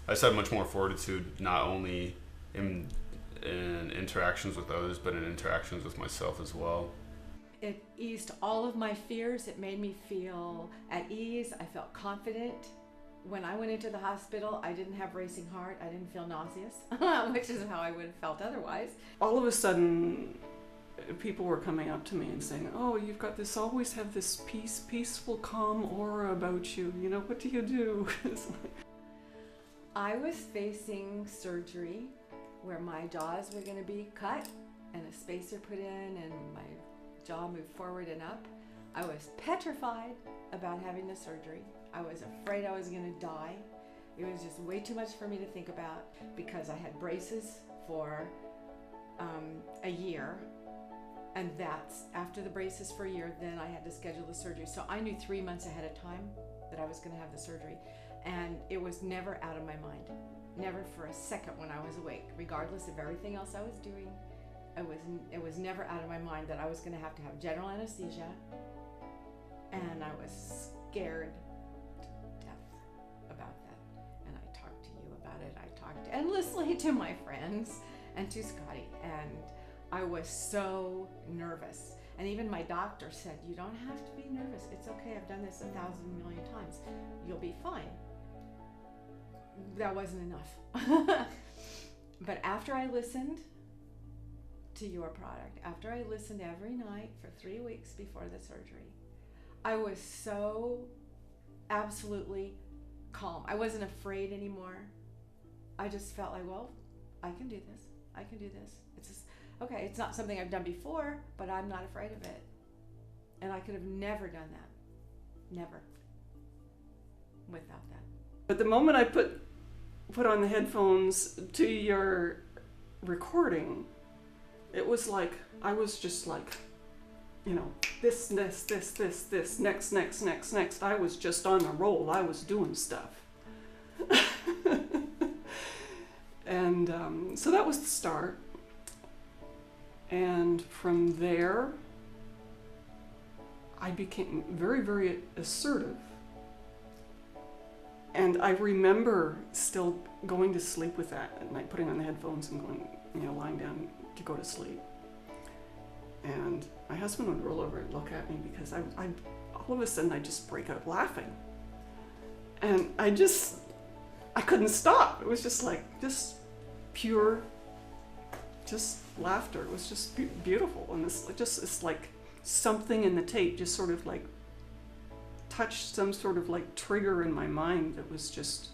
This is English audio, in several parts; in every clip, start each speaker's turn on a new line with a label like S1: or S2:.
S1: I just had much more fortitude, not only in interactions with others, but in interactions with myself as well.
S2: It eased all of my fears. It made me feel at ease. I felt confident. When I went into the hospital, I didn't have racing heart. I didn't feel nauseous, which is how I would have felt otherwise.
S3: All of a sudden, people were coming up to me and saying, "Oh, you've got this, always have this peaceful, calm aura about you. You know, what do you do?"
S2: I was facing surgery where my jaws were going to be cut and a spacer put in and my jaw moved forward and up. I was petrified about having the surgery. I was afraid I was going to die. It was just way too much for me to think about because I had braces for a year. And that's after the braces for a year, then I had to schedule the surgery. So I knew 3 months ahead of time that I was going to have the surgery. And it was never out of my mind. Never for a second when I was awake, regardless of everything else I was doing. It was never out of my mind that I was going to have general anesthesia. And I was scared to death about that. And I talked to you about it. I talked endlessly to my friends and to Scotty. And I was so nervous. And even my doctor said, "You don't have to be nervous. It's okay. I've done this 1,000 million times. You'll be fine." That wasn't enough. But after I listened to your product, after I listened every night for 3 weeks before the surgery, I was so absolutely calm. I wasn't afraid anymore. I just felt like, well, I can do this. I can do this. It's just, okay, it's not something I've done before, but I'm not afraid of it. And I could have never done that. Never. Without that.
S3: But the moment I put on the headphones to your recording, it was like, I was just like, you know, this, next. I was just on a roll. I was doing stuff. And so that was the start. And from there, I became very, very assertive. And I remember still going to sleep with that at night, putting on the headphones and going, you know, lying down to go to sleep. And my husband would roll over and look at me because I all of a sudden I'd just break out laughing. And I couldn't stop. It was just like, just pure, just laughter. It was just beautiful. And it's like something in the tape just sort of like touched some sort of like trigger in my mind that was just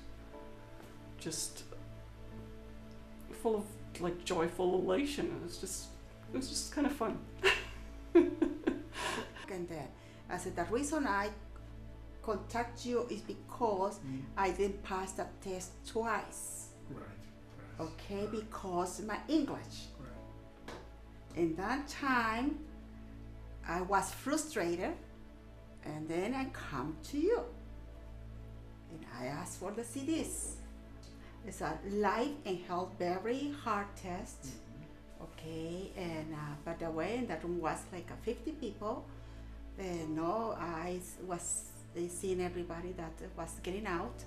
S3: full of like joyful elation. It was just kind of fun.
S4: And I said the reason I contact you is because I didn't pass the test twice.
S5: Right.
S4: Okay, because my English.
S5: Right.
S4: In that time, I was frustrated, and then I come to you, and I asked for the CDs. It's a life and health very hard test. Okay, and by the way, in that room was like 50 people. No, I was seeing everybody that was getting out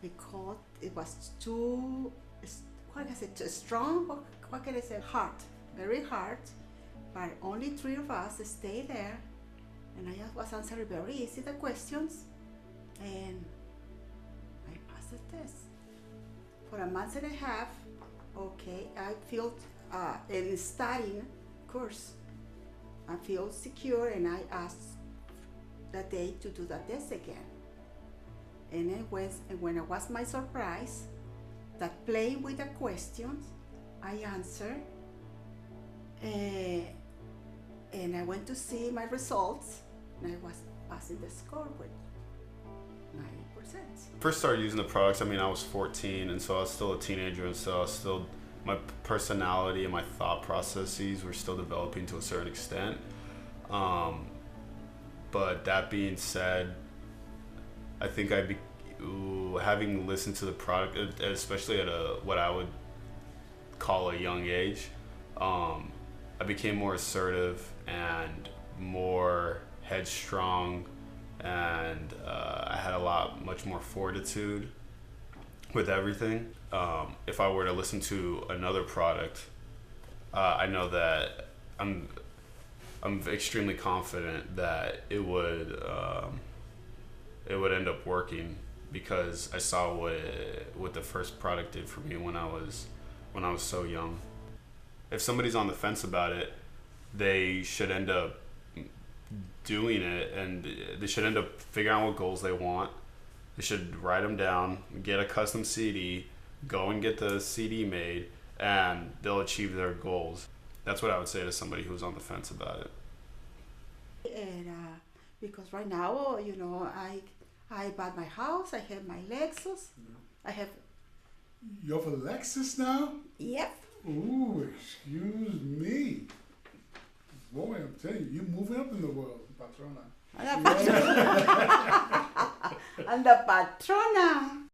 S4: because it was too, what is it, too strong? What can I say? Hard, very hard. But only 3 of us stayed there, and I was answering very easy the questions, and I passed the test. For a month and a half, okay, I felt in studying course, I feel secure, and I asked the day to do the test again. And when it was my surprise that playing with the questions, I answered, and I went to see my results, and I was passing the score with 90%.
S1: First started using the products, I mean, I was 14, and so I was still a teenager, and so I was still, my personality and my thought processes were still developing to a certain extent. But that being said, I think having listened to the product, especially at what I would call a young age, I became more assertive and more headstrong, and I had much more fortitude with everything. If I were to listen to another product, I know that I'm extremely confident that it would end up working, because I saw what the first product did for me when I was so young. If somebody's on the fence about it, they should end up doing it, and they should end up figuring out what goals they want. They should write them down, get a custom CD, go and get the CD made, and they'll achieve their goals. That's what I would say to somebody who's on the fence about it.
S4: And because right now, you know, I bought my house, I have my Lexus, I have,
S5: You have a Lexus now?
S4: yep,
S5: Ooh, excuse me. Boy, I'm telling you, you're moving up in the world, patrona.
S4: I'm the patrona.